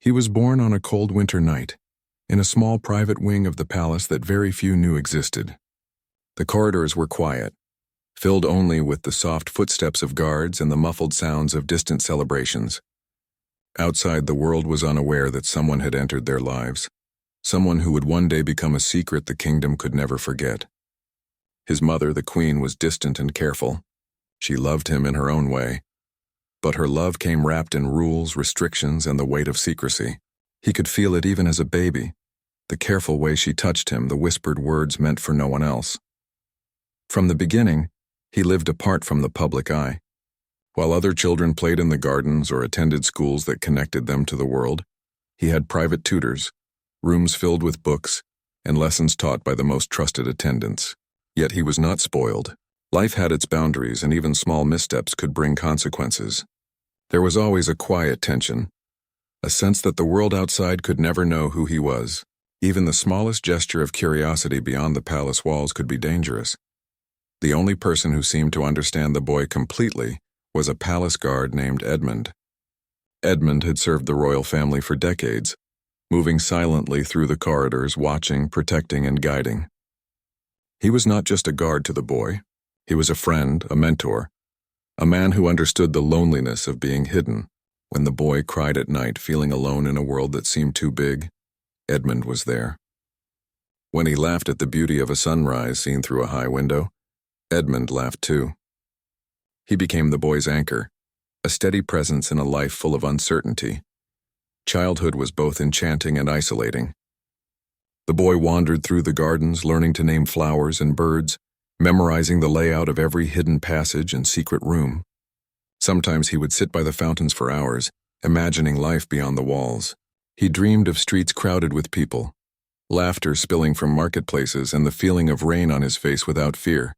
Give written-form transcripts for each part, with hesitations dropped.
He was born on a cold winter night, in a small private wing of the palace that very few knew existed. The corridors were quiet, filled only with the soft footsteps of guards and the muffled sounds of distant celebrations. Outside, the world was unaware that someone had entered their lives, someone who would one day become a secret the kingdom could never forget. His mother, the queen, was distant and careful. She loved him in her own way, but her love came wrapped in rules, restrictions, and the weight of secrecy. He could feel it even as a baby, the careful way she touched him, the whispered words meant for no one else. From the beginning, he lived apart from the public eye. While other children played in the gardens or attended schools that connected them to the world, he had private tutors, rooms filled with books, and lessons taught by the most trusted attendants. Yet he was not spoiled. Life had its boundaries, and even small missteps could bring consequences. There was always a quiet tension, a sense that the world outside could never know who he was. Even the smallest gesture of curiosity beyond the palace walls could be dangerous. The only person who seemed to understand the boy completely was a palace guard named Edmund. Edmund had served the royal family for decades, moving silently through the corridors, watching, protecting, and guiding. He was not just a guard to the boy. He was a friend, a mentor, a man who understood the loneliness of being hidden. When the boy cried at night, feeling alone in a world that seemed too big, Edmund was there. When he laughed at the beauty of a sunrise seen through a high window, Edmund laughed too. He became the boy's anchor, a steady presence in a life full of uncertainty. Childhood was both enchanting and isolating. The boy wandered through the gardens, learning to name flowers and birds, memorizing the layout of every hidden passage and secret room. Sometimes he would sit by the fountains for hours, imagining life beyond the walls. He dreamed of streets crowded with people, laughter spilling from marketplaces, and the feeling of rain on his face without fear.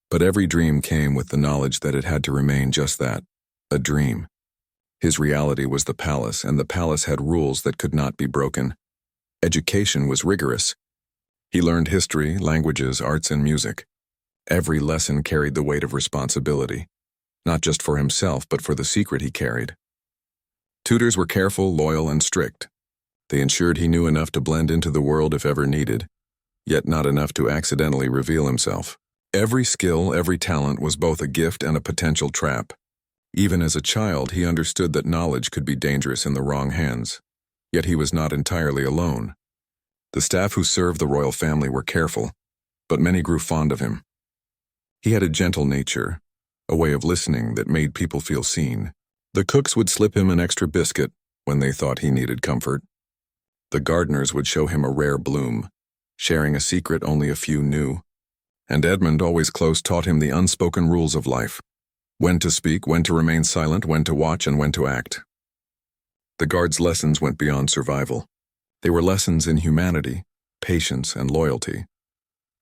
But every dream came with the knowledge that it had to remain just that, a dream. His reality was the palace, and the palace had rules that could not be broken. Education was rigorous. He learned history, languages, arts, and music. Every lesson carried the weight of responsibility, not just for himself, but for the secret he carried. Tutors were careful, loyal, and strict. They ensured he knew enough to blend into the world if ever needed, yet not enough to accidentally reveal himself. Every skill, every talent was both a gift and a potential trap. Even as a child, he understood that knowledge could be dangerous in the wrong hands. Yet he was not entirely alone. The staff who served the royal family were careful, but many grew fond of him. He had a gentle nature, a way of listening that made people feel seen. The cooks would slip him an extra biscuit when they thought he needed comfort. The gardeners would show him a rare bloom, sharing a secret only a few knew. And Edmund, always close, taught him the unspoken rules of life: when to speak, when to remain silent, when to watch, and when to act. The guards' lessons went beyond survival. They were lessons in humanity, patience, and loyalty.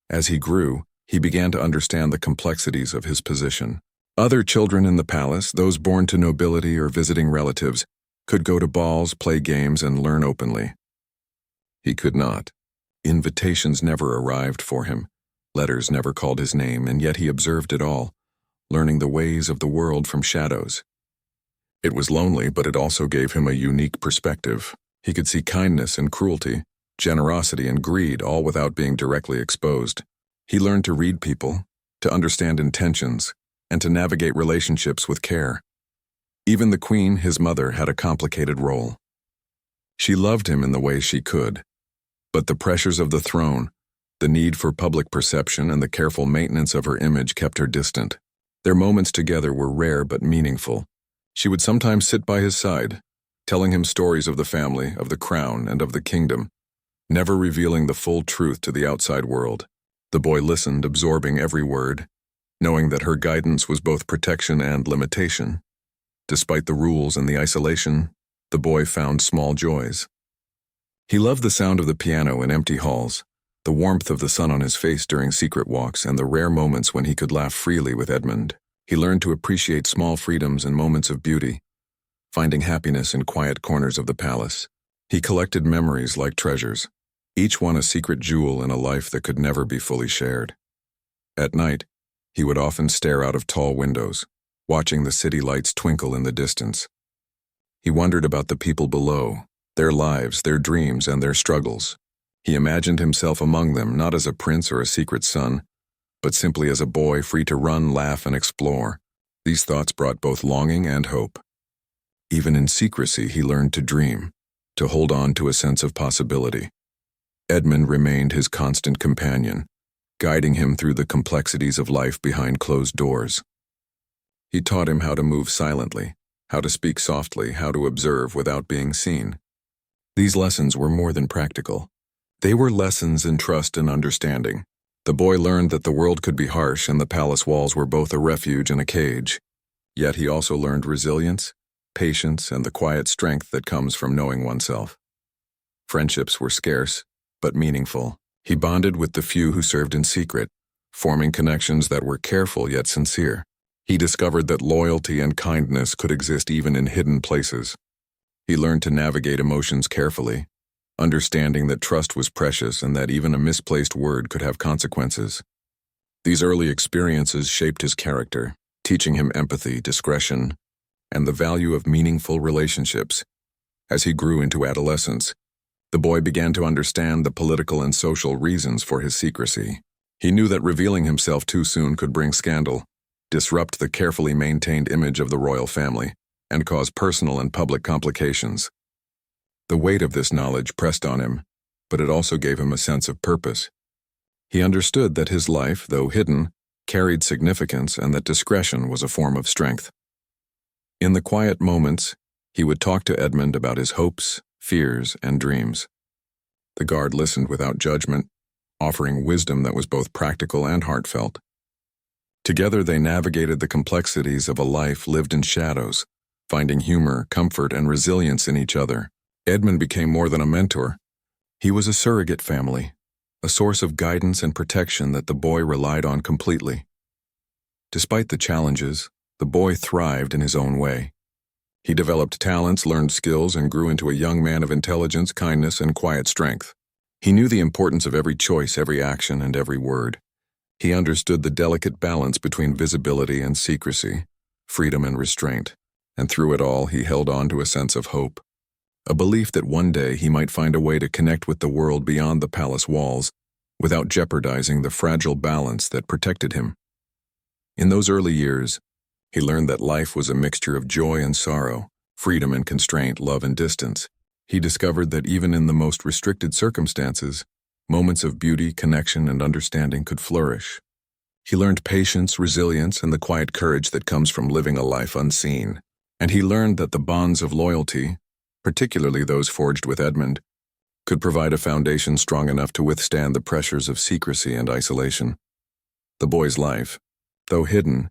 As he grew, he began to understand the complexities of his position. Other children in the palace, those born to nobility or visiting relatives, could go to balls, play games, and learn openly. He could not. Invitations never arrived for him. Letters never called his name, and yet he observed it all, learning the ways of the world from shadows. It was lonely, but it also gave him a unique perspective. He could see kindness and cruelty, generosity and greed, all without being directly exposed. He learned to read people, to understand intentions, and to navigate relationships with care. Even the queen, his mother, had a complicated role. She loved him in the way she could, but the pressures of the throne, the need for public perception, and the careful maintenance of her image kept her distant. Their moments together were rare but meaningful. She would sometimes sit by his side, telling him stories of the family, of the crown, and of the kingdom, never revealing the full truth to the outside world. The boy listened, absorbing every word, knowing that her guidance was both protection and limitation. Despite the rules and the isolation, the boy found small joys. He loved the sound of the piano in empty halls, the warmth of the sun on his face during secret walks, and the rare moments when he could laugh freely with Edmund. He learned to appreciate small freedoms and moments of beauty, finding happiness in quiet corners of the palace. He collected memories like treasures, each one a secret jewel in a life that could never be fully shared. At night, he would often stare out of tall windows, watching the city lights twinkle in the distance. He wondered about the people below, their lives, their dreams, and their struggles. He imagined himself among them, not as a prince or a secret son, but simply as a boy free to run, laugh, and explore. These thoughts brought both longing and hope. Even in secrecy, he learned to dream, to hold on to a sense of possibility. Edmund remained his constant companion, guiding him through the complexities of life behind closed doors. He taught him how to move silently, how to speak softly, how to observe without being seen. These lessons were more than practical. They were lessons in trust and understanding. The boy learned that the world could be harsh and the palace walls were both a refuge and a cage. Yet he also learned resilience, patience, and the quiet strength that comes from knowing oneself. Friendships were scarce, but meaningful. He bonded with the few who served in secret, forming connections that were careful yet sincere. He discovered that loyalty and kindness could exist even in hidden places. He learned to navigate emotions carefully, understanding that trust was precious and that even a misplaced word could have consequences. These early experiences shaped his character, teaching him empathy, discretion, and the value of meaningful relationships. As he grew into adolescence, the boy began to understand the political and social reasons for his secrecy. He knew that revealing himself too soon could bring scandal, disrupt the carefully maintained image of the royal family, and cause personal and public complications. The weight of this knowledge pressed on him, but it also gave him a sense of purpose. He understood that his life, though hidden, carried significance and that discretion was a form of strength. In the quiet moments, he would talk to Edmund about his hopes, fears, and dreams. The guard listened without judgment, offering wisdom that was both practical and heartfelt. Together they navigated the complexities of a life lived in shadows, finding humor, comfort, and resilience in each other. Edmund became more than a mentor. He was a surrogate family, a source of guidance and protection that the boy relied on completely. Despite the challenges, the boy thrived in his own way. He developed talents, learned skills, and grew into a young man of intelligence, kindness, and quiet strength. He knew the importance of every choice, every action, and every word. He understood the delicate balance between visibility and secrecy, freedom and restraint, and through it all he held on to a sense of hope. A belief that one day he might find a way to connect with the world beyond the palace walls without jeopardizing the fragile balance that protected him. In those early years, he learned that life was a mixture of joy and sorrow, freedom and constraint, love and distance. He discovered that even in the most restricted circumstances, moments of beauty, connection, and understanding could flourish. He learned patience, resilience, and the quiet courage that comes from living a life unseen. And he learned that the bonds of loyalty, particularly those forged with Edmund, could provide a foundation strong enough to withstand the pressures of secrecy and isolation. The boy's life, though hidden,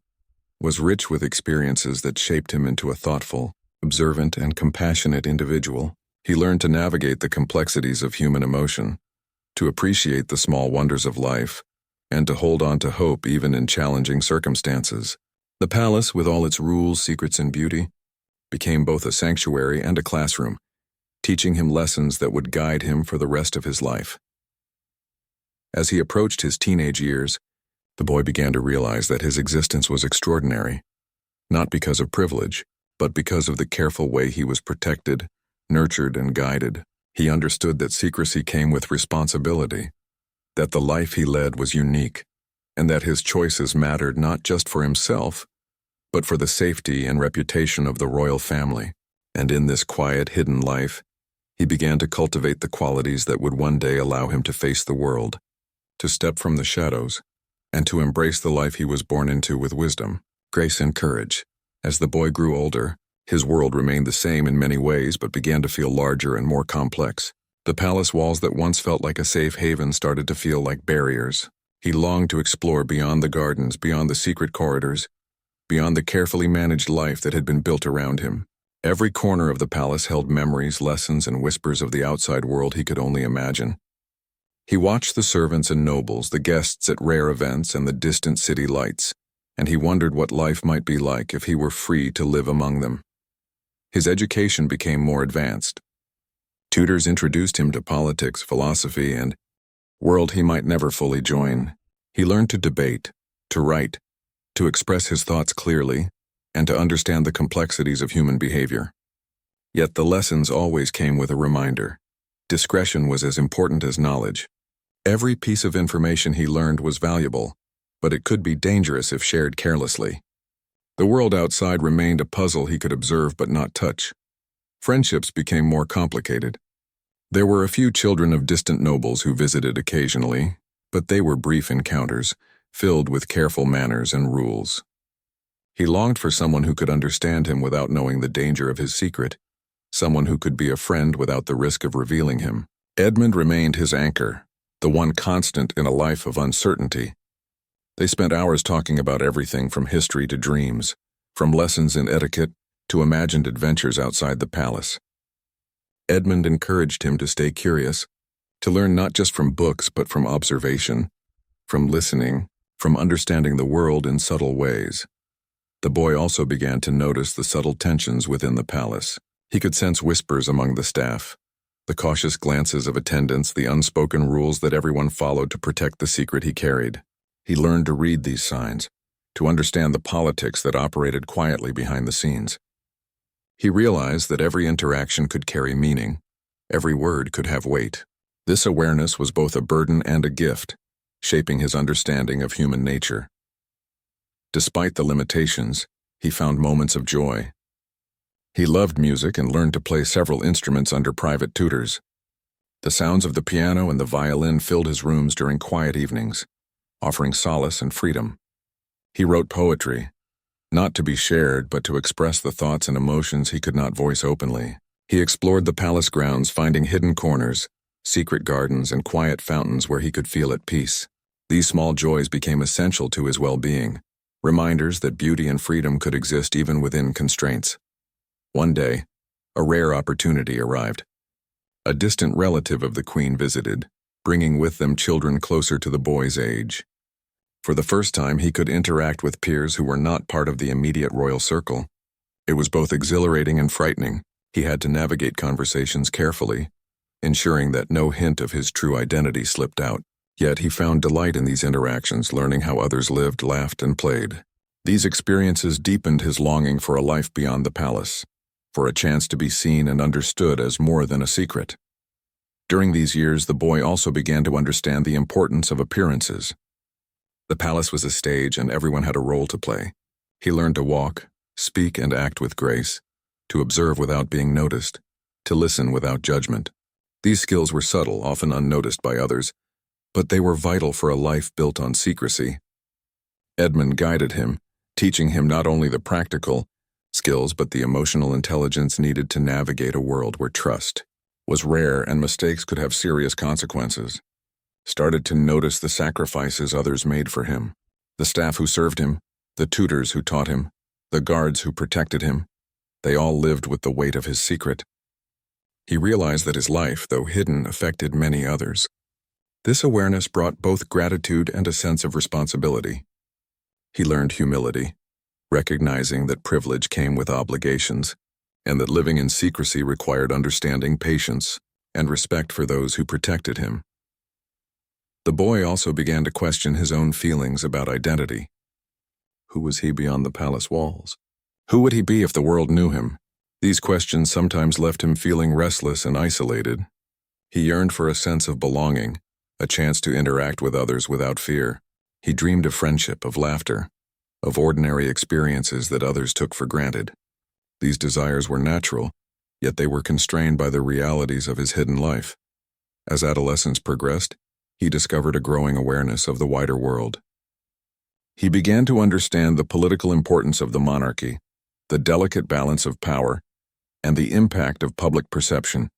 was rich with experiences that shaped him into a thoughtful, observant, and compassionate individual. He learned to navigate the complexities of human emotion, to appreciate the small wonders of life, and to hold on to hope even in challenging circumstances. The palace, with all its rules, secrets, and beauty, became both a sanctuary and a classroom, teaching him lessons that would guide him for the rest of his life. As he approached his teenage years, the boy began to realize that his existence was extraordinary, not because of privilege, but because of the careful way he was protected, nurtured, and guided. He understood that secrecy came with responsibility, that the life he led was unique, and that his choices mattered not just for himself, but for the safety and reputation of the royal family. And in this quiet, hidden life, he began to cultivate the qualities that would one day allow him to face the world, to step from the shadows, and to embrace the life he was born into with wisdom, grace, and courage. As the boy grew older, his world remained the same in many ways but began to feel larger and more complex. The palace walls that once felt like a safe haven started to feel like barriers. He longed to explore beyond the gardens, beyond the secret corridors, beyond the carefully managed life that had been built around him. Every corner of the palace held memories, lessons, and whispers of the outside world he could only imagine. He watched the servants and nobles, the guests at rare events, and the distant city lights, and he wondered what life might be like if he were free to live among them. His education became more advanced. Tutors introduced him to politics, philosophy, and world he might never fully join. He learned to debate, to write, to express his thoughts clearly, and to understand the complexities of human behavior. Yet the lessons always came with a reminder. Discretion was as important as knowledge. Every piece of information he learned was valuable, but it could be dangerous if shared carelessly. The world outside remained a puzzle he could observe but not touch. Friendships became more complicated. There were a few children of distant nobles who visited occasionally, but they were brief encounters, filled with careful manners and rules. He longed for someone who could understand him without knowing the danger of his secret, someone who could be a friend without the risk of revealing him. Edmund remained his anchor, the one constant in a life of uncertainty. They spent hours talking about everything from history to dreams, from lessons in etiquette to imagined adventures outside the palace. Edmund encouraged him to stay curious, to learn not just from books but from observation, from listening, from understanding the world in subtle ways. The boy also began to notice the subtle tensions within the palace. He could sense whispers among the staff, the cautious glances of attendants, the unspoken rules that everyone followed to protect the secret he carried. He learned to read these signs, to understand the politics that operated quietly behind the scenes. He realized that every interaction could carry meaning, every word could have weight. This awareness was both a burden and a gift, shaping his understanding of human nature. Despite the limitations, he found moments of joy. He loved music and learned to play several instruments under private tutors. The sounds of the piano and the violin filled his rooms during quiet evenings, offering solace and freedom. He wrote poetry, not to be shared but to express the thoughts and emotions he could not voice openly. He explored the palace grounds, finding hidden corners, secret gardens, and quiet fountains where he could feel at peace. These small joys became essential to his well-being, reminders that beauty and freedom could exist even within constraints. One day, a rare opportunity arrived. A distant relative of the queen visited, bringing with them children closer to the boy's age. For the first time, he could interact with peers who were not part of the immediate royal circle. It was both exhilarating and frightening. He had to navigate conversations carefully, ensuring that no hint of his true identity slipped out. Yet he found delight in these interactions, learning how others lived, laughed, and played. These experiences deepened his longing for a life beyond the palace, for a chance to be seen and understood as more than a secret. During these years, the boy also began to understand the importance of appearances. The palace was a stage and everyone had a role to play. He learned to walk, speak, and act with grace, to observe without being noticed, to listen without judgment. These skills were subtle, often unnoticed by others, but they were vital for a life built on secrecy. Edmund guided him, teaching him not only the practical skills but the emotional intelligence needed to navigate a world where trust was rare and mistakes could have serious consequences. Started to notice the sacrifices others made for him, the staff who served him, the tutors who taught him, the guards who protected him. They all lived with the weight of his secret. He realized that his life, though hidden, affected many others. This awareness brought both gratitude and a sense of responsibility. He learned humility, recognizing that privilege came with obligations, and that living in secrecy required understanding, patience, and respect for those who protected him. The boy also began to question his own feelings about identity. Who was he beyond the palace walls? Who would he be if the world knew him? These questions sometimes left him feeling restless and isolated. He yearned for a sense of belonging, a chance to interact with others without fear. He dreamed of friendship, of laughter, of ordinary experiences that others took for granted. These desires were natural, yet they were constrained by the realities of his hidden life. As adolescence progressed, he discovered a growing awareness of the wider world. He began to understand the political importance of the monarchy, the delicate balance of power, and the impact of public perception.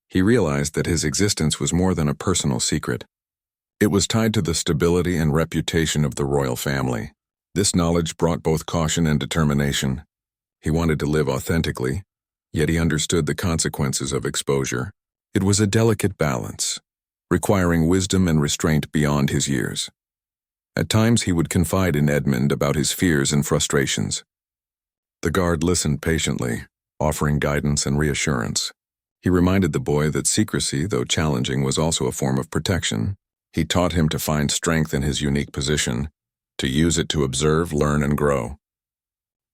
He realized that his existence was more than a personal secret. It was tied to the stability and reputation of the royal family. This knowledge brought both caution and determination. He wanted to live authentically, yet he understood the consequences of exposure. It was a delicate balance, requiring wisdom and restraint beyond his years. At times he would confide in Edmund about his fears and frustrations. The guard listened patiently, offering guidance and reassurance. He reminded the boy that secrecy, though challenging, was also a form of protection. He taught him to find strength in his unique position, to use it to observe, learn, and grow.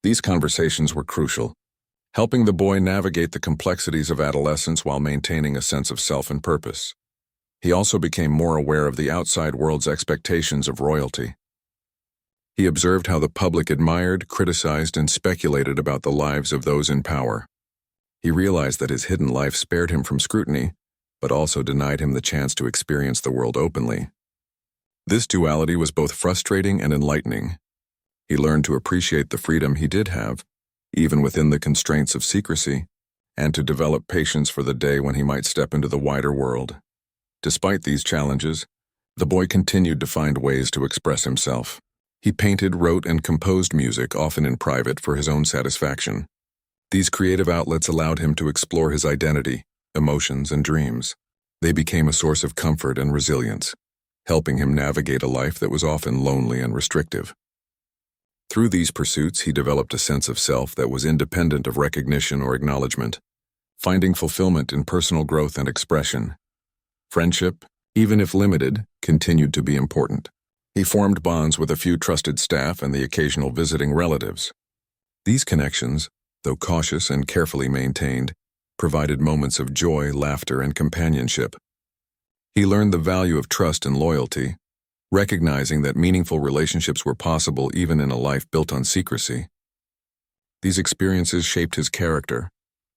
These conversations were crucial. helping the boy navigate the complexities of adolescence while maintaining a sense of self and purpose. He also became more aware of the outside world's expectations of royalty. He observed how the public admired, criticized, and speculated about the lives of those in power. He realized that his hidden life spared him from scrutiny, but also denied him the chance to experience the world openly. This duality was both frustrating and enlightening. He learned to appreciate the freedom he did have, even within the constraints of secrecy, and to develop patience for the day when he might step into the wider world. Despite these challenges, the boy continued to find ways to express himself. He painted, wrote, and composed music, often in private, for his own satisfaction. These creative outlets allowed him to explore his identity, emotions, and dreams. They became a source of comfort and resilience, helping him navigate a life that was often lonely and restrictive. Through these pursuits, he developed a sense of self that was independent of recognition or acknowledgement, finding fulfillment in personal growth and expression. Friendship, even if limited, continued to be important. He formed bonds with a few trusted staff and the occasional visiting relatives. These connections, though cautious and carefully maintained, provided moments of joy, laughter, and companionship. He learned the value of trust and loyalty, recognizing that meaningful relationships were possible even in a life built on secrecy. These experiences shaped his character,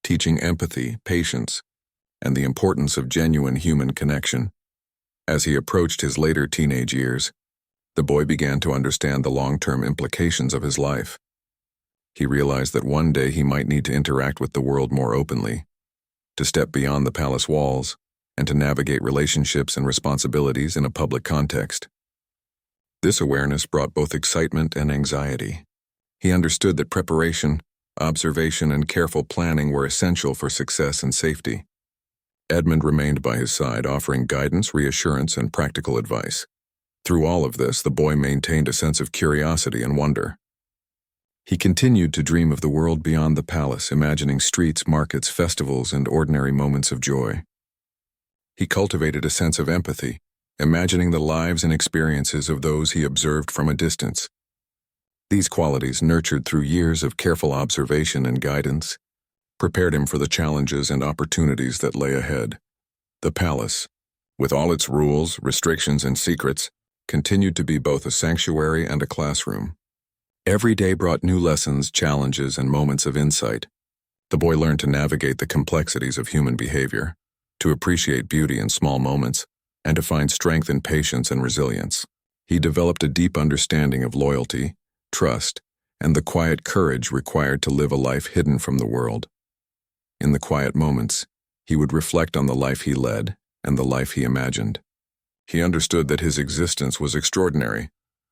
teaching empathy, patience, and the importance of genuine human connection. As he approached his later teenage years, the boy began to understand the long-term implications of his life. He realized that one day he might need to interact with the world more openly, to step beyond the palace walls, and to navigate relationships and responsibilities in a public context. This awareness brought both excitement and anxiety. He understood that preparation, observation, and careful planning were essential for success and safety. Edmund remained by his side, offering guidance, reassurance, and practical advice. Through all of this, the boy maintained a sense of curiosity and wonder. He continued to dream of the world beyond the palace, imagining streets, markets, festivals, and ordinary moments of joy. He cultivated a sense of empathy, imagining the lives and experiences of those he observed from a distance. These qualities, nurtured through years of careful observation and guidance, prepared him for the challenges and opportunities that lay ahead. The palace, with all its rules, restrictions, and secrets, continued to be both a sanctuary and a classroom. Every day brought new lessons, challenges, and moments of insight. The boy learned to navigate the complexities of human behavior, to appreciate beauty in small moments, and to find strength in patience and resilience. He developed a deep understanding of loyalty, trust, and the quiet courage required to live a life hidden from the world. In the quiet moments, he would reflect on the life he led and the life he imagined. He understood that his existence was extraordinary,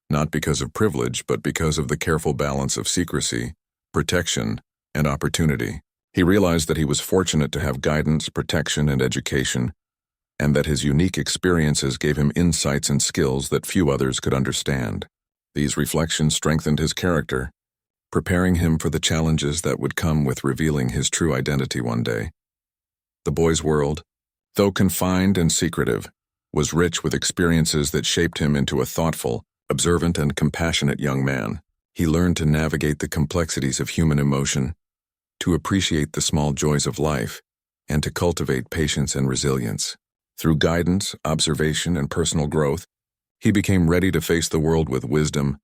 not because of privilege, but because of the careful balance of secrecy, protection, and opportunity. He realized that he was fortunate to have guidance, protection, and education, and that his unique experiences gave him insights and skills that few others could understand. These reflections strengthened his character, preparing him for the challenges that would come with revealing his true identity one day. The boy's world, though confined and secretive, was rich with experiences that shaped him into a thoughtful, observant, and compassionate young man. He learned to navigate the complexities of human emotion, to appreciate the small joys of life, and to cultivate patience and resilience. Through guidance, observation, and personal growth, he became ready to face the world with wisdom,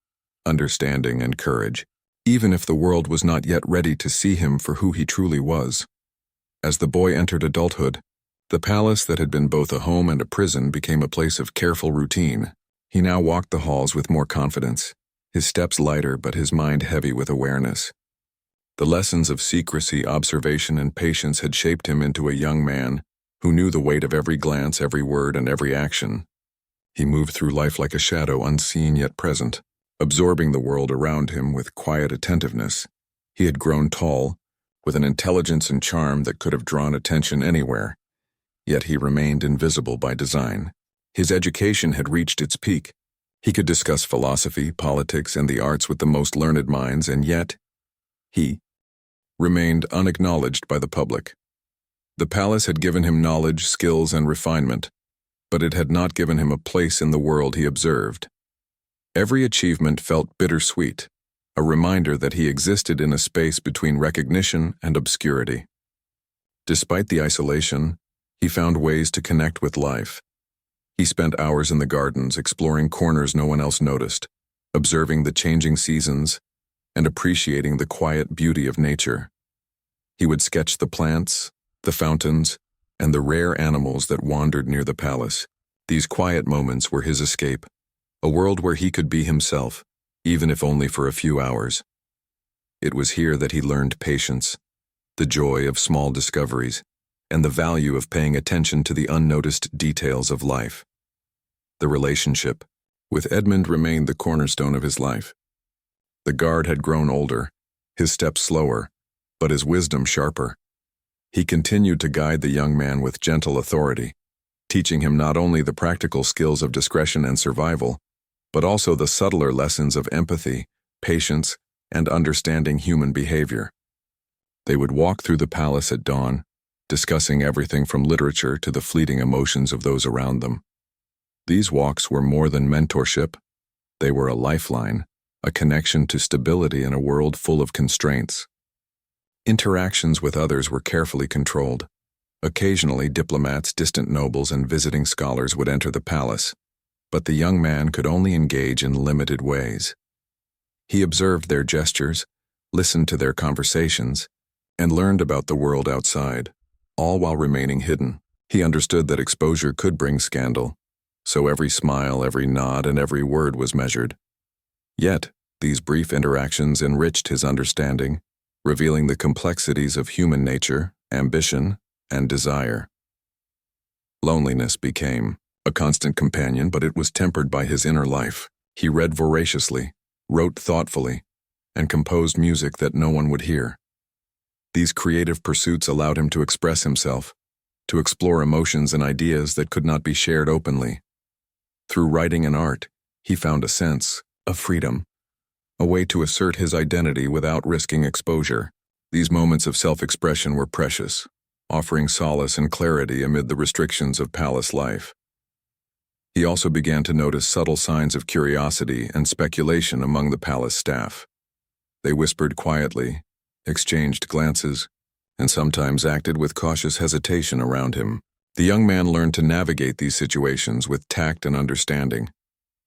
understanding, and courage, even if the world was not yet ready to see him for who he truly was. As the boy entered adulthood, the palace that had been both a home and a prison became a place of careful routine. He now walked the halls with more confidence, his steps lighter but his mind heavy with awareness. The lessons of secrecy, observation, and patience had shaped him into a young man who knew the weight of every glance, every word, and every action. He moved through life like a shadow, unseen yet present, absorbing the world around him with quiet attentiveness. He had grown tall, with an intelligence and charm that could have drawn attention anywhere, yet he remained invisible by design. His education had reached its peak. He could discuss philosophy, politics, and the arts with the most learned minds, and yet he remained unacknowledged by the public. The palace had given him knowledge, skills, and refinement, but it had not given him a place in the world he observed. Every achievement felt bittersweet, a reminder that he existed in a space between recognition and obscurity. Despite the isolation, he found ways to connect with life. He spent hours in the gardens exploring corners no one else noticed, observing the changing seasons, and appreciating the quiet beauty of nature. He would sketch the plants, the fountains, and the rare animals that wandered near the palace. These quiet moments were his escape, a world where he could be himself, even if only for a few hours. It was here that he learned patience, the joy of small discoveries, and the value of paying attention to the unnoticed details of life. The relationship with Edmund remained the cornerstone of his life. The guard had grown older, his steps slower, but his wisdom sharper. He continued to guide the young man with gentle authority, teaching him not only the practical skills of discretion and survival, but also the subtler lessons of empathy, patience, and understanding human behavior. They would walk through the palace at dawn, discussing everything from literature to the fleeting emotions of those around them. These walks were more than mentorship. They were a lifeline, a connection to stability in a world full of constraints. Interactions with others were carefully controlled. Occasionally, diplomats, distant nobles, and visiting scholars would enter the palace, but the young man could only engage in limited ways. He observed their gestures, listened to their conversations, and learned about the world outside, all while remaining hidden. He understood that exposure could bring scandal, so every smile, every nod, and every word was measured. Yet, these brief interactions enriched his understanding, revealing the complexities of human nature, ambition, and desire. Loneliness became a constant companion, but it was tempered by his inner life. He read voraciously, wrote thoughtfully, and composed music that no one would hear. These creative pursuits allowed him to express himself, to explore emotions and ideas that could not be shared openly. Through writing and art, he found a sense of freedom, a way to assert his identity without risking exposure. These moments of self-expression were precious, offering solace and clarity amid the restrictions of palace life. He also began to notice subtle signs of curiosity and speculation among the palace staff. They whispered quietly, exchanged glances, and sometimes acted with cautious hesitation around him. The young man learned to navigate these situations with tact and understanding.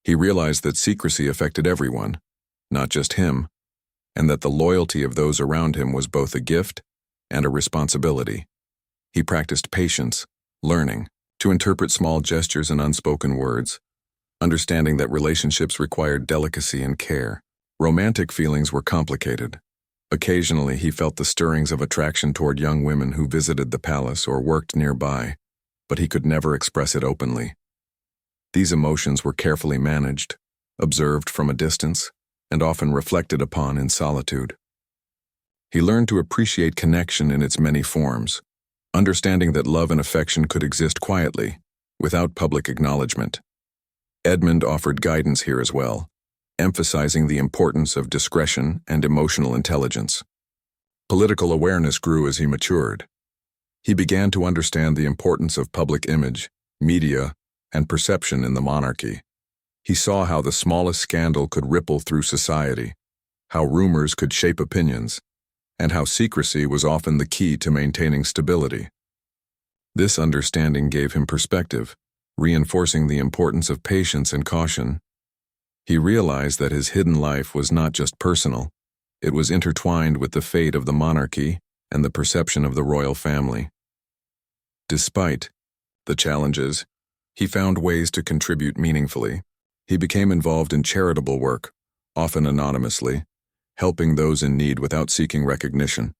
He realized that secrecy affected everyone, not just him, and that the loyalty of those around him was both a gift and a responsibility. He practiced patience, learning to interpret small gestures and unspoken words, understanding that relationships required delicacy and care. Romantic feelings were complicated. Occasionally, he felt the stirrings of attraction toward young women who visited the palace or worked nearby, but he could never express it openly. These emotions were carefully managed, observed from a distance, and often reflected upon in solitude. He learned to appreciate connection in its many forms, understanding that love and affection could exist quietly, without public acknowledgement. Edmund offered guidance here as well, emphasizing the importance of discretion and emotional intelligence. Political awareness grew as he matured. He began to understand the importance of public image, media, and perception in the monarchy. He saw how the smallest scandal could ripple through society, how rumors could shape opinions, and how secrecy was often the key to maintaining stability. This understanding gave him perspective, reinforcing the importance of patience and caution. He realized that his hidden life was not just personal, it was intertwined with the fate of the monarchy and the perception of the royal family. Despite the challenges, he found ways to contribute meaningfully. He became involved in charitable work, often anonymously, helping those in need without seeking recognition.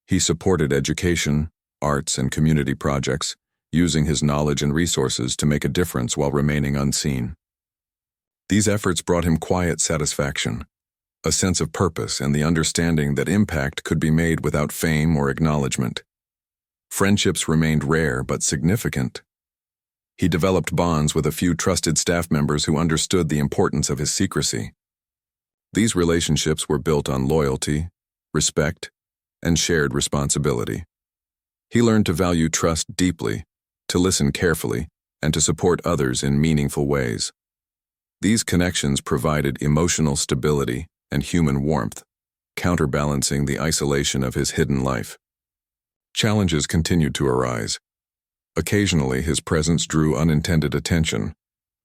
He supported education, arts, and community projects, using his knowledge and resources to make a difference while remaining unseen. These efforts brought him quiet satisfaction, a sense of purpose, and the understanding that impact could be made without fame or acknowledgement. Friendships remained rare but significant. He developed bonds with a few trusted staff members who understood the importance of his secrecy. These relationships were built on loyalty, respect, and shared responsibility. He learned to value trust deeply, to listen carefully, and to support others in meaningful ways. These connections provided emotional stability and human warmth, counterbalancing the isolation of his hidden life. Challenges continued to arise. Occasionally, his presence drew unintended attention.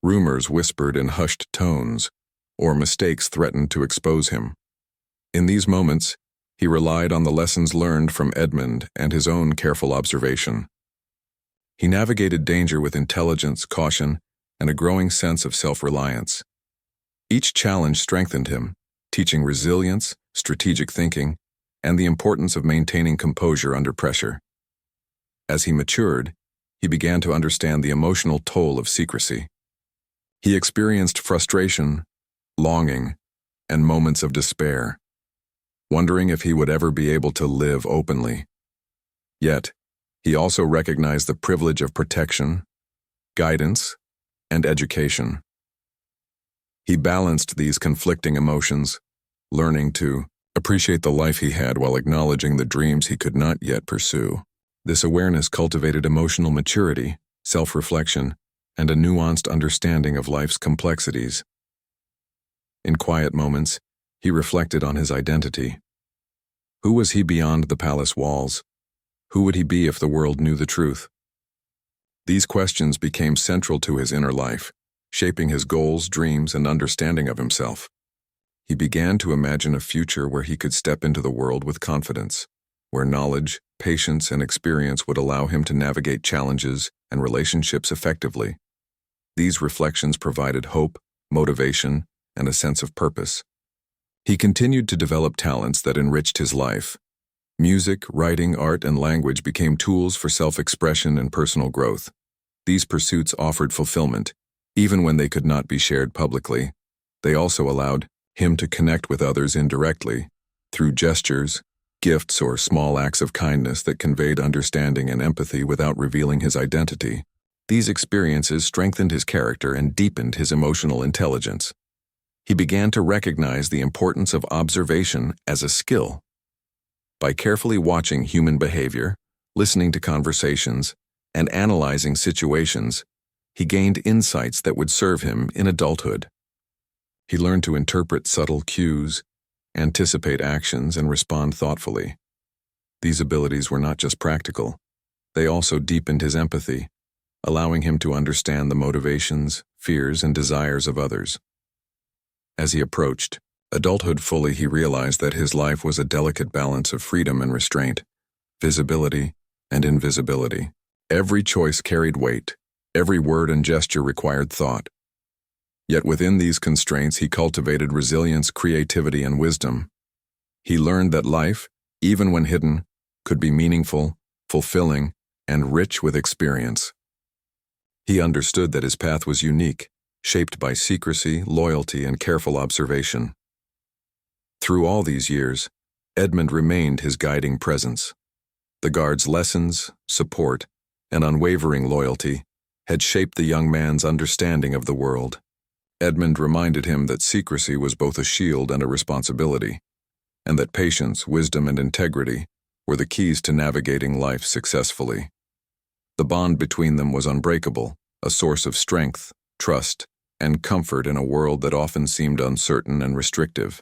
Rumors whispered in hushed tones, or mistakes threatened to expose him. In these moments, he relied on the lessons learned from Edmund and his own careful observation. He navigated danger with intelligence, caution, and a growing sense of self-reliance. Each challenge strengthened him, teaching resilience, strategic thinking, and the importance of maintaining composure under pressure. As he matured, he began to understand the emotional toll of secrecy. He experienced frustration, longing, and moments of despair, wondering if he would ever be able to live openly. Yet, he also recognized the privilege of protection, guidance, and education. He balanced these conflicting emotions, learning to appreciate the life he had while acknowledging the dreams he could not yet pursue. This awareness cultivated emotional maturity, self-reflection, and a nuanced understanding of life's complexities. In quiet moments, he reflected on his identity. Who was he beyond the palace walls? Who would he be if the world knew the truth? These questions became central to his inner life, shaping his goals, dreams, and understanding of himself. He began to imagine a future where he could step into the world with confidence, where knowledge, patience, and experience would allow him to navigate challenges and relationships effectively. These reflections provided hope, motivation, and a sense of purpose. He continued to develop talents that enriched his life. Music, writing, art, and language became tools for self-expression and personal growth. These pursuits offered fulfillment, even when they could not be shared publicly. They also allowed him to connect with others indirectly, through gestures, gifts, or small acts of kindness that conveyed understanding and empathy without revealing his identity. These experiences strengthened his character and deepened his emotional intelligence. He began to recognize the importance of observation as a skill. By carefully watching human behavior, listening to conversations, and analyzing situations, he gained insights that would serve him in adulthood. He learned to interpret subtle cues, anticipate actions, and respond thoughtfully. These abilities were not just practical, they also deepened his empathy, allowing him to understand the motivations, fears, and desires of others. As he approached adulthood fully, he realized that his life was a delicate balance of freedom and restraint, visibility and invisibility. Every choice carried weight, every word and gesture required thought. Yet within these constraints, he cultivated resilience, creativity, and wisdom. He learned that life, even when hidden, could be meaningful, fulfilling, and rich with experience. He understood that his path was unique, shaped by secrecy, loyalty, and careful observation. Through all these years, Edmund remained his guiding presence. The guard's lessons, support, and unwavering loyalty had shaped the young man's understanding of the world. Edmund reminded him that secrecy was both a shield and a responsibility, and that patience, wisdom, and integrity were the keys to navigating life successfully. The bond between them was unbreakable, a source of strength, trust, and comfort in a world that often seemed uncertain and restrictive.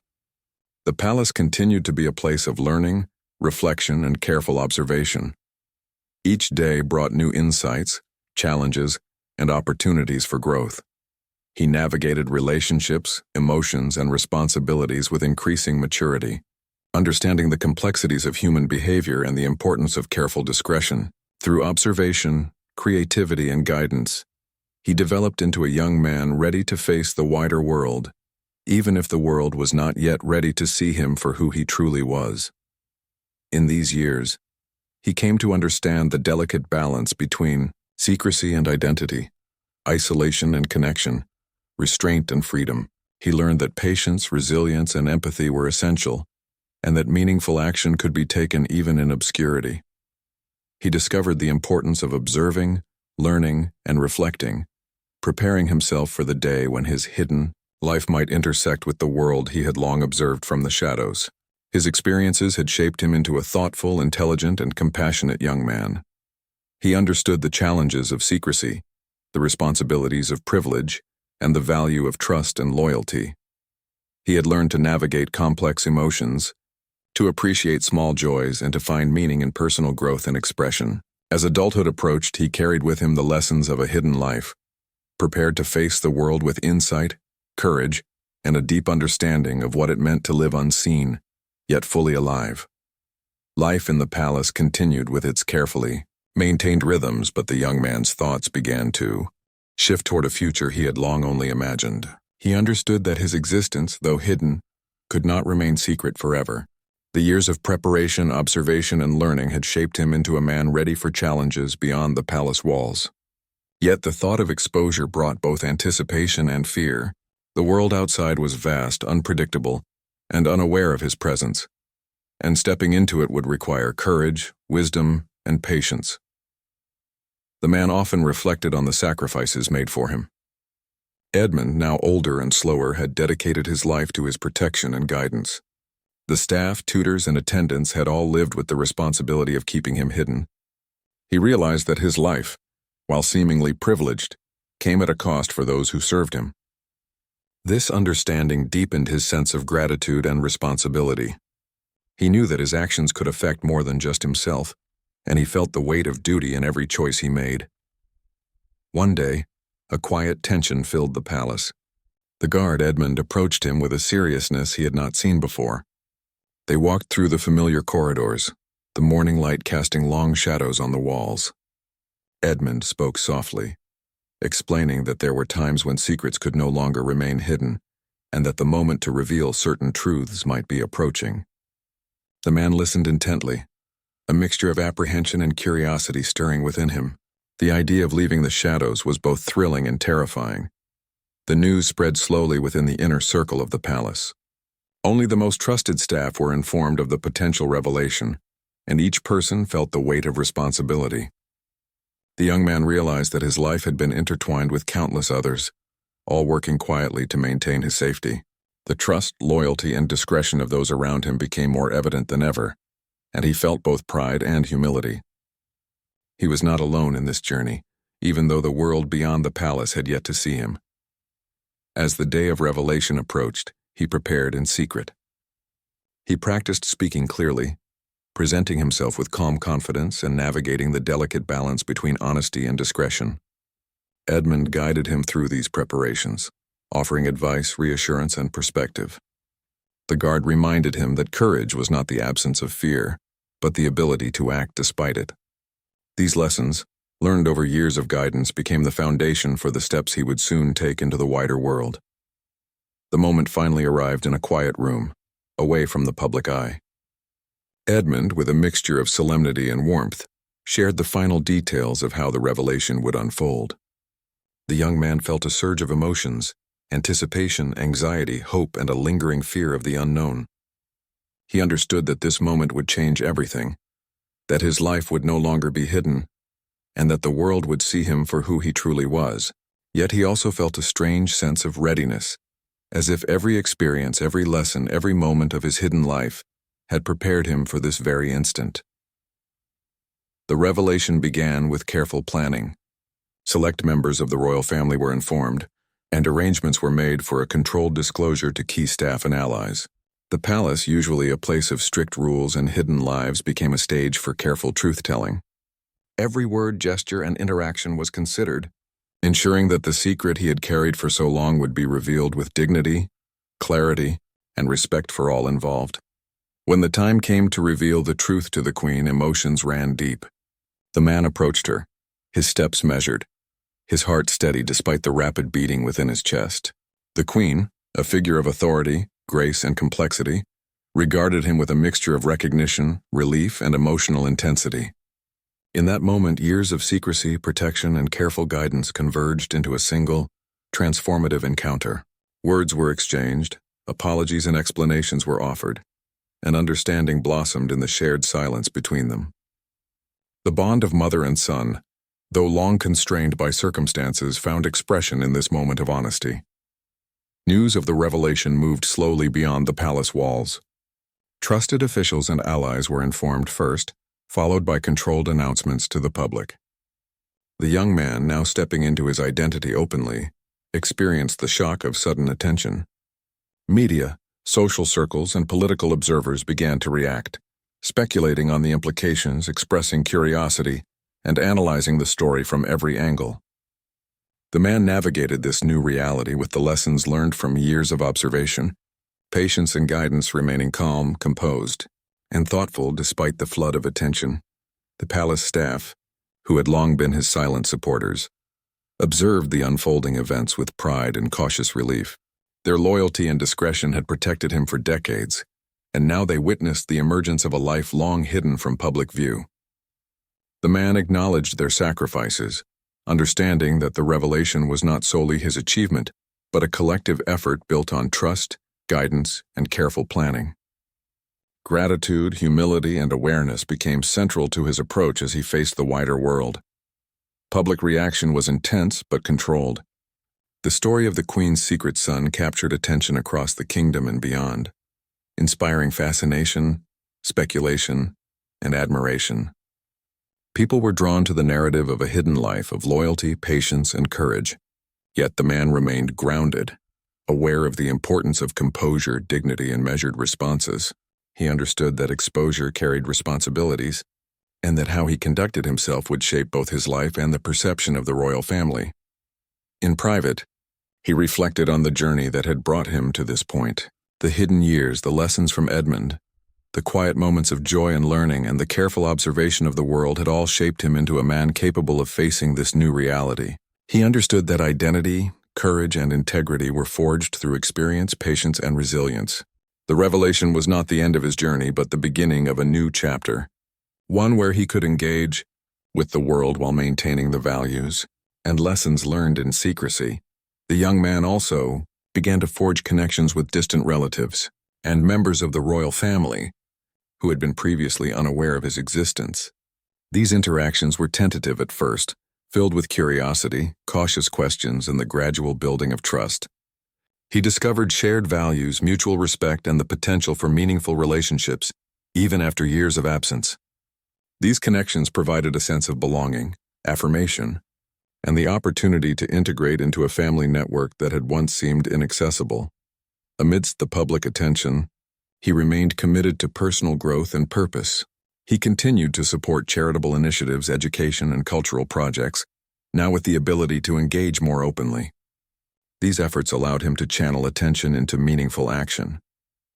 The palace continued to be a place of learning, reflection, and careful observation. Each day brought new insights, challenges, and opportunities for growth. He navigated relationships, emotions, and responsibilities with increasing maturity, understanding the complexities of human behavior and the importance of careful discretion. Through observation, creativity, and guidance, he developed into a young man ready to face the wider world, even if the world was not yet ready to see him for who he truly was. In these years, he came to understand the delicate balance between secrecy and identity, isolation and connection, restraint and freedom. He learned that patience, resilience, and empathy were essential, and that meaningful action could be taken even in obscurity. He discovered the importance of observing, learning, and reflecting, preparing himself for the day when his hidden life might intersect with the world he had long observed from the shadows. His experiences had shaped him into a thoughtful, intelligent, and compassionate young man. He understood the challenges of secrecy, the responsibilities of privilege, and the value of trust and loyalty. He had learned to navigate complex emotions, to appreciate small joys, and to find meaning in personal growth and expression. As adulthood approached, he carried with him the lessons of a hidden life, prepared to face the world with insight, courage, and a deep understanding of what it meant to live unseen, yet fully alive. Life in the palace continued with its carefully maintained rhythms, but the young man's thoughts began to shift toward a future he had long only imagined. He understood that his existence, though hidden, could not remain secret forever. The years of preparation, observation, and learning had shaped him into a man ready for challenges beyond the palace walls. Yet the thought of exposure brought both anticipation and fear. The world outside was vast, unpredictable, and unaware of his presence, and stepping into it would require courage, wisdom, and patience. The man often reflected on the sacrifices made for him. Edmund, now older and slower, had dedicated his life to his protection and guidance. The staff, tutors, and attendants had all lived with the responsibility of keeping him hidden. He realized that his life, while seemingly privileged, came at a cost for those who served him. This understanding deepened his sense of gratitude and responsibility. He knew that his actions could affect more than just himself, and he felt the weight of duty in every choice he made. One day, a quiet tension filled the palace. The guard, Edmund, approached him with a seriousness he had not seen before. They walked through the familiar corridors, the morning light casting long shadows on the walls. Edmund spoke softly, explaining that there were times when secrets could no longer remain hidden, and that the moment to reveal certain truths might be approaching. The man listened intently, a mixture of apprehension and curiosity stirring within him. The idea of leaving the shadows was both thrilling and terrifying. The news spread slowly within the inner circle of the palace. Only the most trusted staff were informed of the potential revelation, and each person felt the weight of responsibility. The young man realized that his life had been intertwined with countless others, all working quietly to maintain his safety. The trust, loyalty, and discretion of those around him became more evident than ever, and he felt both pride and humility. He was not alone in this journey, even though the world beyond the palace had yet to see him. As the day of revelation approached, he prepared in secret. He practiced speaking clearly, presenting himself with calm confidence and navigating the delicate balance between honesty and discretion. Edmund guided him through these preparations, offering advice, reassurance, and perspective. The guard reminded him that courage was not the absence of fear, but the ability to act despite it. These lessons, learned over years of guidance, became the foundation for the steps he would soon take into the wider world. The moment finally arrived in a quiet room, away from the public eye. Edmund, with a mixture of solemnity and warmth, shared the final details of how the revelation would unfold. The young man felt a surge of emotions, anticipation, anxiety, hope, and a lingering fear of the unknown. He understood that this moment would change everything, that his life would no longer be hidden, and that the world would see him for who he truly was. Yet he also felt a strange sense of readiness, as if every experience, every lesson, every moment of his hidden life had prepared him for this very instant. The revelation began with careful planning. Select members of the royal family were informed, and arrangements were made for a controlled disclosure to key staff and allies. The palace, usually a place of strict rules and hidden lives, became a stage for careful truth-telling. Every word, gesture, and interaction was considered, ensuring that the secret he had carried for so long would be revealed with dignity, clarity, and respect for all involved. When the time came to reveal the truth to the queen, emotions ran deep. The man approached her, his steps measured, his heart steady despite the rapid beating within his chest. The queen, a figure of authority, grace, and complexity, regarded him with a mixture of recognition, relief, and emotional intensity. In that moment, years of secrecy, protection, and careful guidance converged into a single, transformative encounter. Words were exchanged, apologies and explanations were offered, and understanding blossomed in the shared silence between them. The bond of mother and son, though long constrained by circumstances, found expression in this moment of honesty. News of the revelation moved slowly beyond the palace walls. Trusted officials and allies were informed first, followed by controlled announcements to the public. The young man, now stepping into his identity openly, experienced the shock of sudden attention. Media, social circles, and political observers began to react, speculating on the implications, expressing curiosity, and analyzing the story from every angle. The man navigated this new reality with the lessons learned from years of observation, patience and guidance, remaining calm, composed, and thoughtful despite the flood of attention. The palace staff, who had long been his silent supporters, observed the unfolding events with pride and cautious relief. Their loyalty and discretion had protected him for decades, and now they witnessed the emergence of a life long hidden from public view. The man acknowledged their sacrifices, understanding that the revelation was not solely his achievement, but a collective effort built on trust, guidance, and careful planning. Gratitude, humility, and awareness became central to his approach as he faced the wider world. Public reaction was intense but controlled. The story of the Queen's secret son captured attention across the kingdom and beyond, inspiring fascination, speculation, and admiration. People were drawn to the narrative of a hidden life of loyalty, patience, and courage. Yet the man remained grounded, aware of the importance of composure, dignity, and measured responses. He understood that exposure carried responsibilities, and that how he conducted himself would shape both his life and the perception of the royal family. In private, he reflected on the journey that had brought him to this point. The hidden years, the lessons from Edmund, the quiet moments of joy and learning, and the careful observation of the world had all shaped him into a man capable of facing this new reality. He understood that identity, courage, and integrity were forged through experience, patience, and resilience. The revelation was not the end of his journey, but the beginning of a new chapter, one where he could engage with the world while maintaining the values and lessons learned in secrecy. The young man also began to forge connections with distant relatives and members of the royal family who had been previously unaware of his existence. These interactions were tentative at first, filled with curiosity, cautious questions, and the gradual building of trust. He discovered shared values, mutual respect, and the potential for meaningful relationships, even after years of absence. These connections provided a sense of belonging, affirmation, and the opportunity to integrate into a family network that had once seemed inaccessible. Amidst the public attention, he remained committed to personal growth and purpose. He continued to support charitable initiatives, education, and cultural projects, now with the ability to engage more openly. These efforts allowed him to channel attention into meaningful action,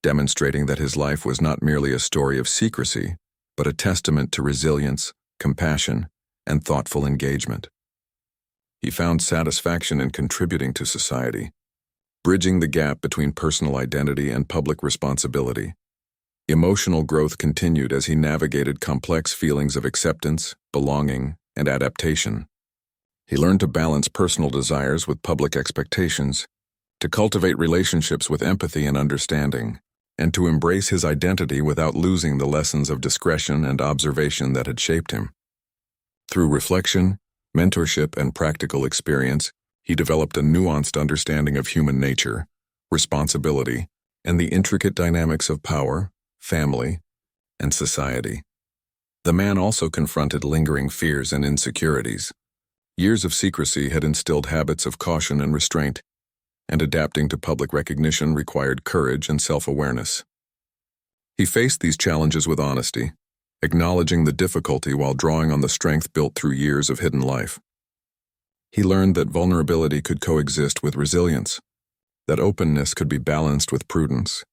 demonstrating that his life was not merely a story of secrecy, but a testament to resilience, compassion, and thoughtful engagement. He found satisfaction in contributing to society, bridging the gap between personal identity and public responsibility. Emotional growth continued as he navigated complex feelings of acceptance, belonging, and adaptation. He learned to balance personal desires with public expectations, to cultivate relationships with empathy and understanding, and to embrace his identity without losing the lessons of discretion and observation that had shaped him. Through reflection, mentorship, and practical experience, he developed a nuanced understanding of human nature, responsibility, and the intricate dynamics of power, family, and society. The man also confronted lingering fears and insecurities. Years of secrecy had instilled habits of caution and restraint, and adapting to public recognition required courage and self-awareness. He faced these challenges with honesty, acknowledging the difficulty while drawing on the strength built through years of hidden life. He learned that vulnerability could coexist with resilience, that openness could be balanced with prudence,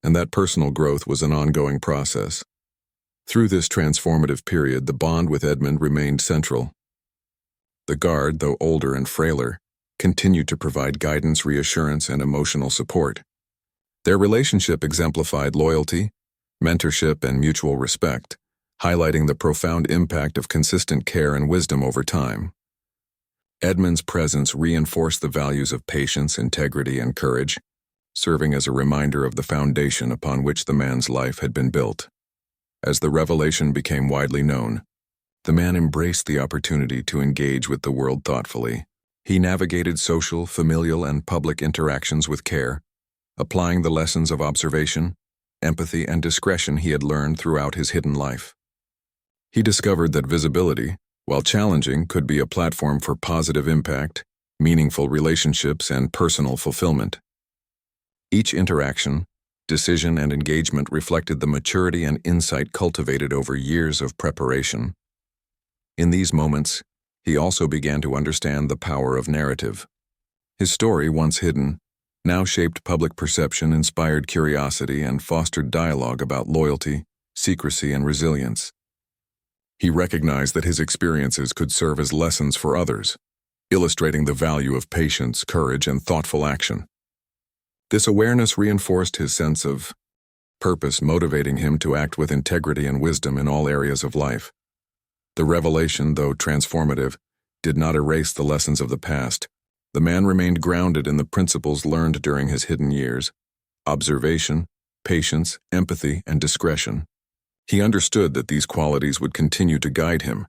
and that personal growth was an ongoing process. Through this transformative period, the bond with Edmund remained central. The guard, though older and frailer, continued to provide guidance, reassurance, and emotional support. Their relationship exemplified loyalty, mentorship, and mutual respect, highlighting the profound impact of consistent care and wisdom over time. Edmund's presence reinforced the values of patience, integrity, and courage, serving as a reminder of the foundation upon which the man's life had been built. As the revelation became widely known, the man embraced the opportunity to engage with the world thoughtfully. He navigated social, familial, and public interactions with care, applying the lessons of observation, empathy, and discretion he had learned throughout his hidden life. He discovered that visibility, while challenging, could be a platform for positive impact, meaningful relationships, and personal fulfillment. Each interaction, decision, and engagement reflected the maturity and insight cultivated over years of preparation. In these moments, he also began to understand the power of narrative. His story, once hidden, now shaped public perception, inspired curiosity, and fostered dialogue about loyalty, secrecy, and resilience. He recognized that his experiences could serve as lessons for others, illustrating the value of patience, courage, and thoughtful action. This awareness reinforced his sense of purpose, motivating him to act with integrity and wisdom in all areas of life. The revelation, though transformative, did not erase the lessons of the past. The man remained grounded in the principles learned during his hidden years: observation, patience, empathy, and discretion. He understood that these qualities would continue to guide him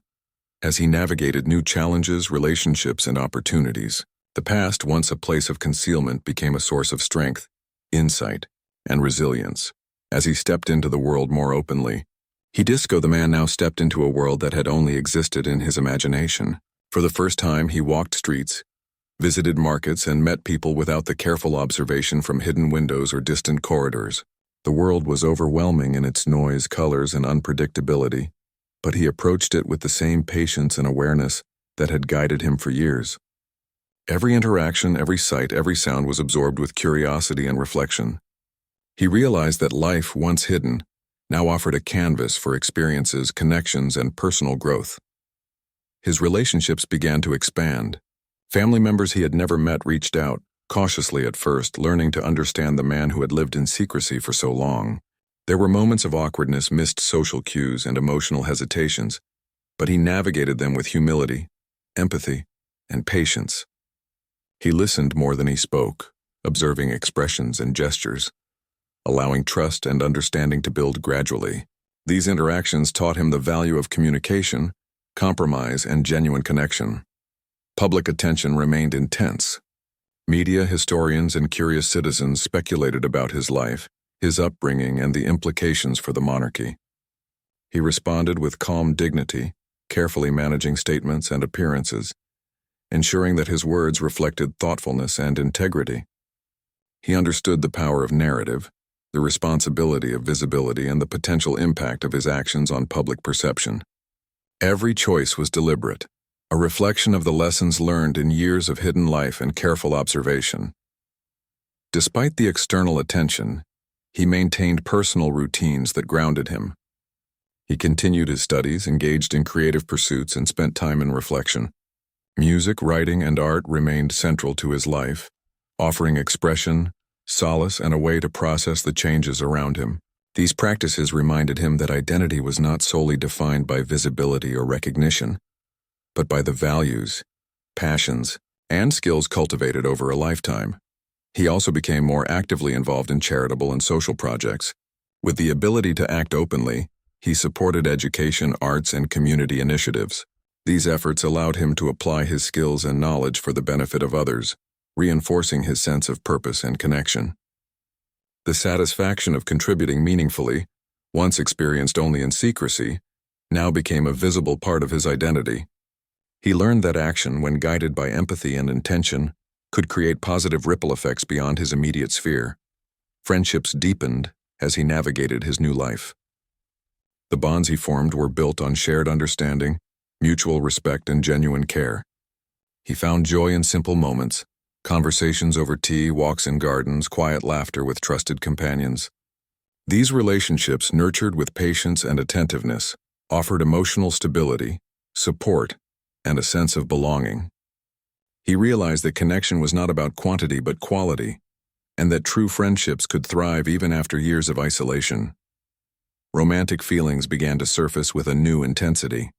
as he navigated new challenges, relationships, and opportunities. The past, once a place of concealment, became a source of strength, insight, and resilience. As he stepped into the world more openly, the man now stepped into a world that had only existed in his imagination. For the first time, he walked streets, visited markets, and met people without the careful observation from hidden windows or distant corridors. The world was overwhelming in its noise, colors, and unpredictability, but he approached it with the same patience and awareness that had guided him for years. Every interaction, every sight, every sound was absorbed with curiosity and reflection. He realized that life, once hidden, now offered a canvas for experiences, connections, and personal growth. His relationships began to expand. Family members he had never met reached out, cautiously at first, learning to understand the man who had lived in secrecy for so long. There were moments of awkwardness, missed social cues, and emotional hesitations, but he navigated them with humility, empathy, and patience. He listened more than he spoke, observing expressions and gestures, allowing trust and understanding to build gradually. These interactions taught him the value of communication, compromise, and genuine connection. Public attention remained intense. Media, historians, and curious citizens speculated about his life, his upbringing, and the implications for the monarchy. He responded with calm dignity, carefully managing statements and appearances, ensuring that his words reflected thoughtfulness and integrity. He understood the power of narrative, the responsibility of visibility, and the potential impact of his actions on public perception. Every choice was deliberate, a reflection of the lessons learned in years of hidden life and careful observation. Despite the external attention, he maintained personal routines that grounded him. He continued his studies, engaged in creative pursuits, and spent time in reflection. Music, writing, and art remained central to his life, offering expression, solace, and a way to process the changes around him. These practices reminded him that identity was not solely defined by visibility or recognition, but by the values, passions, and skills cultivated over a lifetime. He also became more actively involved in charitable and social projects. With the ability to act openly, he supported education, arts, and community initiatives. These efforts allowed him to apply his skills and knowledge for the benefit of others, reinforcing his sense of purpose and connection. The satisfaction of contributing meaningfully, once experienced only in secrecy, now became a visible part of his identity. He learned that action, when guided by empathy and intention, could create positive ripple effects beyond his immediate sphere. Friendships deepened as he navigated his new life. The bonds he formed were built on shared understanding, mutual respect, and genuine care. He found joy in simple moments: conversations over tea, walks in gardens, quiet laughter with trusted companions. These relationships, nurtured with patience and attentiveness, offered emotional stability, support, and a sense of belonging. He realized that connection was not about quantity but quality, and that true friendships could thrive even after years of isolation. Romantic feelings began to surface with a new intensity.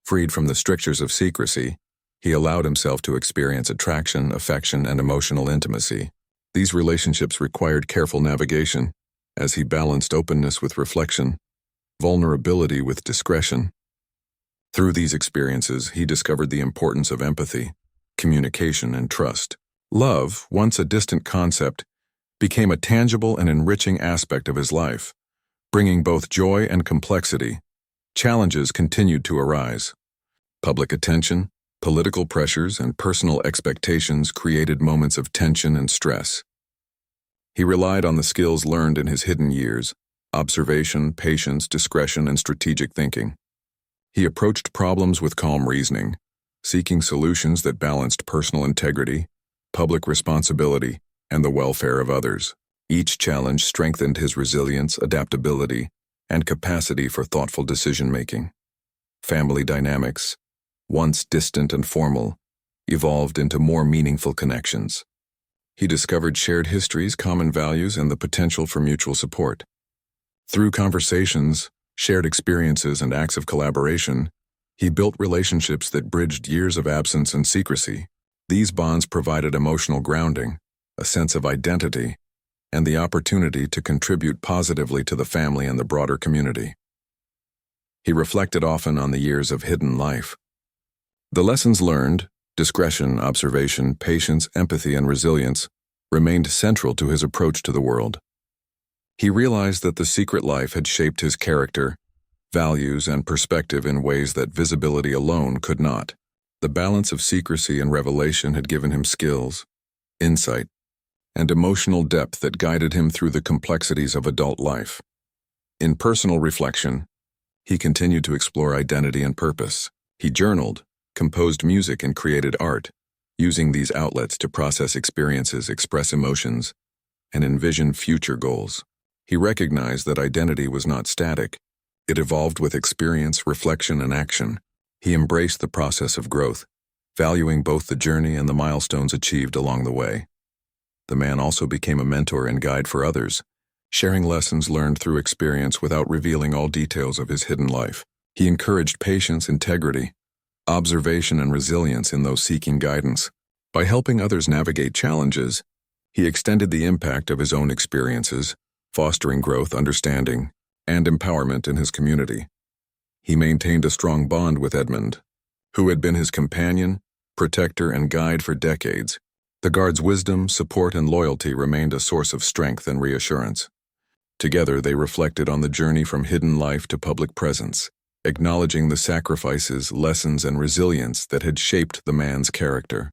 Freed from the strictures of secrecy, he allowed himself to experience attraction, affection, and emotional intimacy. These relationships required careful navigation, as he balanced openness with reflection, vulnerability with discretion. Through these experiences, he discovered the importance of empathy, communication, and trust. Love, once a distant concept, became a tangible and enriching aspect of his life, bringing both joy and complexity. Challenges continued to arise. Public attention, political pressures, and personal expectations created moments of tension and stress. He relied on the skills learned in his hidden years: observation, patience, discretion, and strategic thinking. He approached problems with calm reasoning, seeking solutions that balanced personal integrity, public responsibility, and the welfare of others. Each challenge strengthened his resilience, adaptability, and capacity for thoughtful decision-making. Family dynamics, once distant and formal, evolved into more meaningful connections. He discovered shared histories, common values, and the potential for mutual support. Through conversations, shared experiences, and acts of collaboration, he built relationships that bridged years of absence and secrecy. These bonds provided emotional grounding, a sense of identity, and the opportunity to contribute positively to the family and the broader community. He reflected often on the years of hidden life. The lessons learned, discretion, observation, patience, empathy, and resilience, remained central to his approach to the world. He realized that the secret life had shaped his character, values, and perspective in ways that visibility alone could not. The balance of secrecy and revelation had given him skills, insight, and emotional depth that guided him through the complexities of adult life. In personal reflection, he continued to explore identity and purpose. He journaled, composed music, and created art, using these outlets to process experiences, express emotions, and envision future goals. He recognized that identity was not static. It evolved with experience, reflection, and action. He embraced the process of growth, valuing both the journey and the milestones achieved along the way. The man also became a mentor and guide for others, sharing lessons learned through experience without revealing all details of his hidden life. He encouraged patience, integrity, observation, and resilience in those seeking guidance. By helping others navigate challenges, he extended the impact of his own experiences, fostering growth, understanding, and empowerment in his community. He maintained a strong bond with Edmund, who had been his companion, protector, and guide for decades. The guard's wisdom, support, and loyalty remained a source of strength and reassurance. Together, they reflected on the journey from hidden life to public presence, acknowledging the sacrifices, lessons, and resilience that had shaped the man's character.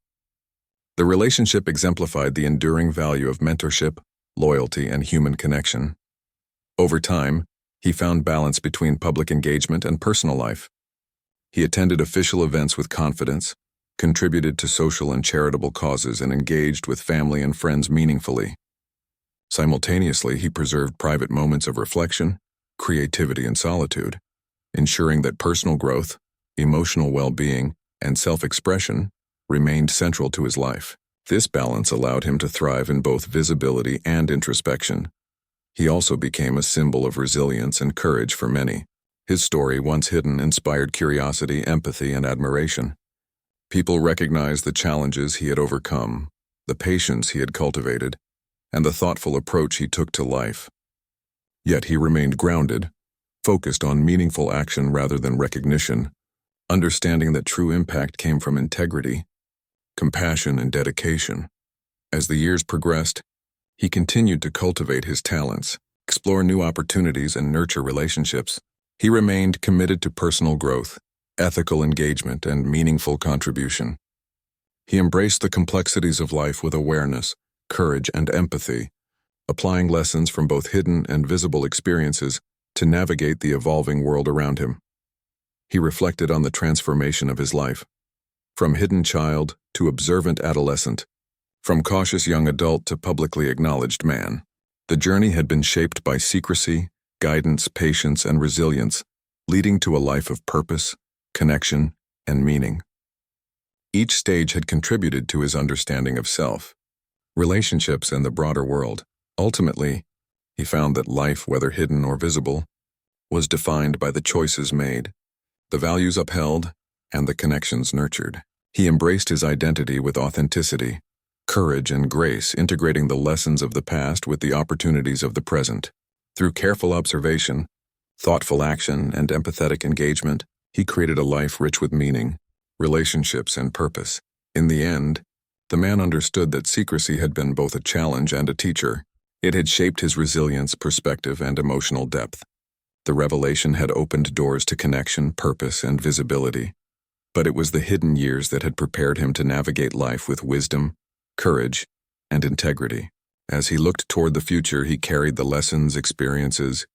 The relationship exemplified the enduring value of mentorship, loyalty, and human connection. Over time, he found balance between public engagement and personal life. He attended official events with confidence, contributed to social and charitable causes, and engaged with family and friends meaningfully. Simultaneously, he preserved private moments of reflection, creativity, and solitude, ensuring that personal growth, emotional well-being, and self-expression remained central to his life. This balance allowed him to thrive in both visibility and introspection. He also became a symbol of resilience and courage for many. His story, once hidden, inspired curiosity, empathy, and admiration. People recognized the challenges he had overcome, the patience he had cultivated, and the thoughtful approach he took to life. Yet he remained grounded, focused on meaningful action rather than recognition, understanding that true impact came from integrity, compassion, and dedication. As the years progressed, he continued to cultivate his talents, explore new opportunities, and nurture relationships. He remained committed to personal growth, ethical engagement, and meaningful contribution. He embraced the complexities of life with awareness, courage, and empathy, applying lessons from both hidden and visible experiences to navigate the evolving world around him. He reflected on the transformation of his life, from hidden child to observant adolescent, from cautious young adult to publicly acknowledged man. The journey had been shaped by secrecy, guidance, patience, and resilience, leading to a life of purpose, connection, and meaning. Each stage had contributed to his understanding of self, relationships, and the broader world. Ultimately, he found that life, whether hidden or visible, was defined by the choices made, the values upheld, and the connections nurtured. He embraced his identity with authenticity, courage, and grace, integrating the lessons of the past with the opportunities of the present. Through careful observation, thoughtful action, and empathetic engagement, he created a life rich with meaning, relationships, and purpose. In the end, the man understood that secrecy had been both a challenge and a teacher. It had shaped his resilience, perspective, and emotional depth. The revelation had opened doors to connection, purpose, and visibility. But it was the hidden years that had prepared him to navigate life with wisdom, courage, and integrity. As he looked toward the future, he carried the lessons, experiences,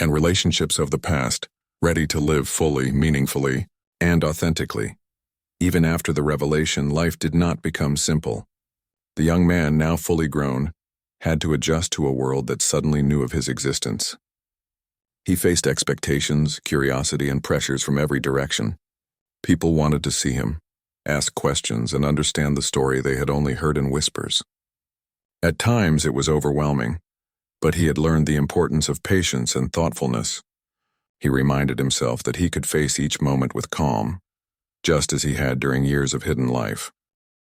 and relationships of the past, ready to live fully, meaningfully, and authentically. Even after the revelation, life did not become simple. The young man, now fully grown, had to adjust to a world that suddenly knew of his existence. He faced expectations, curiosity, and pressures from every direction. People wanted to see him, ask questions, and understand the story they had only heard in whispers. At times it was overwhelming, but he had learned the importance of patience and thoughtfulness. He reminded himself that he could face each moment with calm, just as he had during years of hidden life.